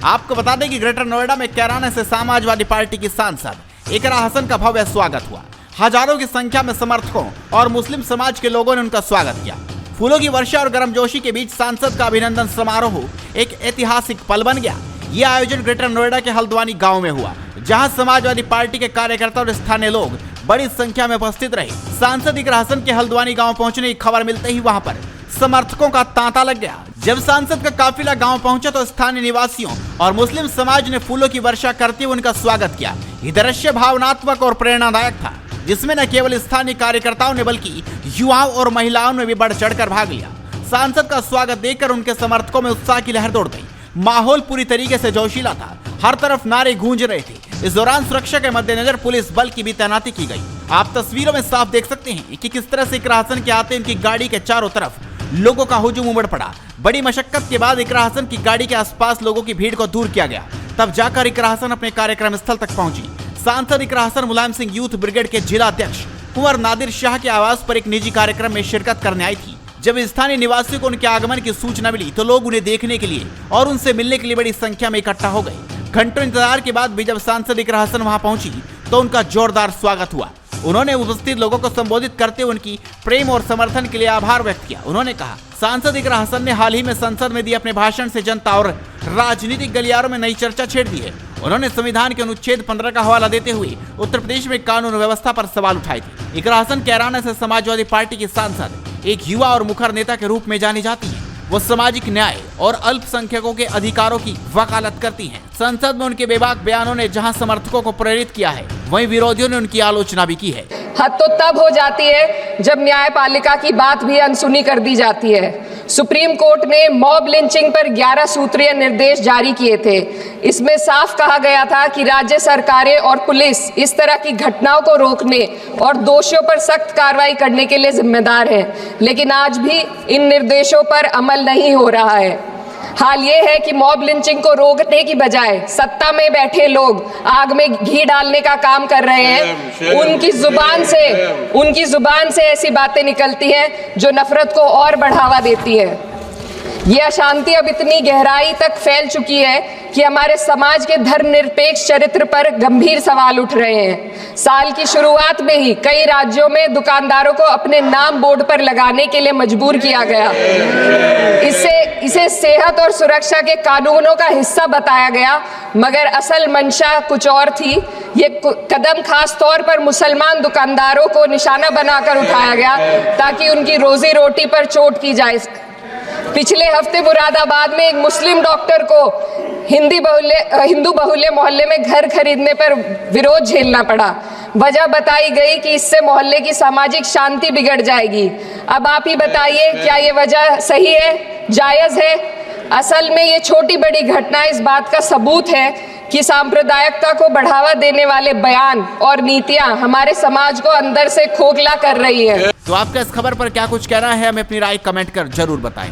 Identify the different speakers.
Speaker 1: आपको बता दें कि ग्रेटर नोएडा में कैराना से समाजवादी पार्टी की सांसद इकरा हसन का भव्य स्वागत हुआ। हजारों की संख्या में समर्थकों और मुस्लिम समाज के लोगों ने उनका स्वागत किया। फूलों की वर्षा और गर्मजोशी के बीच सांसद का अभिनंदन समारोह एक ऐतिहासिक पल बन गया। यह आयोजन ग्रेटर नोएडा के हल्द्वानी गांव में हुआ, जहां समाजवादी पार्टी के कार्यकर्ता और स्थानीय लोग बड़ी संख्या में उपस्थित रहे। सांसद इकरा हसन के हल्द्वानी गांव पहुंचने की खबर मिलते ही वहां पर समर्थकों का तांता लग गया। जब सांसद का काफिला गांव पहुंचा तो स्थानीय निवासियों और मुस्लिम समाज ने फूलों की वर्षा करते हुए उनका स्वागत किया। यह दृश्य भावनात्मक और प्रेरणादायक था, जिसमें न केवल स्थानीय कार्यकर्ताओं ने बल्कि युवाओं और महिलाओं ने भी बढ़ चढ़कर भाग लिया। सांसद का स्वागत देखकर उनके समर्थकों में उत्साह की लहर दौड़ गई। माहौल पूरी तरीके से जोशीला था, हर तरफ नारे गूंज रहे थे। इस दौरान सुरक्षा के मद्देनजर पुलिस बल की भी तैनाती की गई। आप तस्वीरों में साफ देख सकते हैं कि किस तरह से इकरा हसन के आते उनकी गाड़ी के चारों तरफ लोगों का हुजूम उमड़ पड़ा। बड़ी मशक्कत के बाद इकरा हसन की गाड़ी के आसपास लोगों की भीड़ को दूर किया गया, तब जाकर इकरा हसन अपने कार्यक्रम स्थल तक पहुंची। सांसद इकरा हसन मुलायम सिंह यूथ ब्रिगेड के जिला अध्यक्ष कुंवर नादिर शाह के आवास पर एक निजी कार्यक्रम में शिरकत करने आई थी। जब स्थानीय निवासियों को उनके आगमन की सूचना मिली तो लोग उन्हें देखने के लिए और उनसे मिलने के लिए बड़ी संख्या में इकट्ठा हो गए। घंटों इंतजार के बाद भी जब सांसद इकरा हसन वहां पहुंची तो उनका जोरदार स्वागत हुआ। उन्होंने उपस्थित लोगों को संबोधित करते हुए उनकी प्रेम और समर्थन के लिए आभार व्यक्त किया। उन्होंने कहा, सांसद इकरा हसन ने हाल ही में संसद में दिए अपने भाषण से जनता और राजनीतिक गलियारों में नई चर्चा छेड़ दी है। उन्होंने संविधान के अनुच्छेद 15 का हवाला देते हुए उत्तर प्रदेश में कानून व्यवस्था पर सवाल उठाए थे। इकरा हसन कैराना से समाजवादी पार्टी की सांसद एक युवा और मुखर नेता के रूप में जानी जाती है। वो सामाजिक न्याय और अल्पसंख्यकों के अधिकारों की वकालत करती हैं। संसद में उनके बेबाक बयानों ने जहां समर्थकों को प्रेरित किया है, वहीं विरोधियों ने उनकी आलोचना भी की है।
Speaker 2: हद तो तब हो जाती है जब न्यायपालिका की बात भी अनसुनी कर दी जाती है। सुप्रीम कोर्ट ने मॉब लिंचिंग पर 11 सूत्रीय निर्देश जारी किए थे। इसमें साफ कहा गया था कि राज्य सरकारें और पुलिस इस तरह की घटनाओं को रोकने और दोषियों पर सख्त कार्रवाई करने के लिए जिम्मेदार है, लेकिन आज भी इन निर्देशों पर अमल नहीं हो रहा है। हाल ये है कि मॉब लिंचिंग को रोकने की बजाय सत्ता में बैठे लोग आग में घी डालने का काम कर रहे हैं। उनकी जुबान से ऐसी बातें निकलती हैं जो नफरत को और बढ़ावा देती है। यह अशांति अब इतनी गहराई तक फैल चुकी है कि हमारे समाज के धर्मनिरपेक्ष चरित्र पर गंभीर सवाल उठ रहे हैं। साल की शुरुआत में ही कई राज्यों में दुकानदारों को अपने नाम बोर्ड पर लगाने के लिए मजबूर किया गया। इसे सेहत और सुरक्षा के कानूनों का हिस्सा बताया गया, मगर असल मंशा कुछ और थी। ये कदम खास तौर पर मुसलमान दुकानदारों को निशाना बनाकर उठाया गया ताकि उनकी रोजी रोटी पर चोट की जाए। पिछले हफ्ते मुरादाबाद में एक मुस्लिम डॉक्टर को हिंदू बहुल्य मोहल्ले में घर खरीदने पर विरोध झेलना पड़ा। वजह बताई गई कि इससे मोहल्ले की सामाजिक शांति बिगड़ जाएगी। अब आप ही बताइए, क्या ये वजह सही है, जायज है? असल में ये छोटी बड़ी घटना इस बात का सबूत है कि सांप्रदायिकता को बढ़ावा देने वाले बयान और नीतियां हमारे समाज को अंदर से खोखला कर रही है।
Speaker 1: तो आपका इस खबर पर क्या कुछ कहना है, हमें अपनी राय कमेंट कर जरूर बताएं।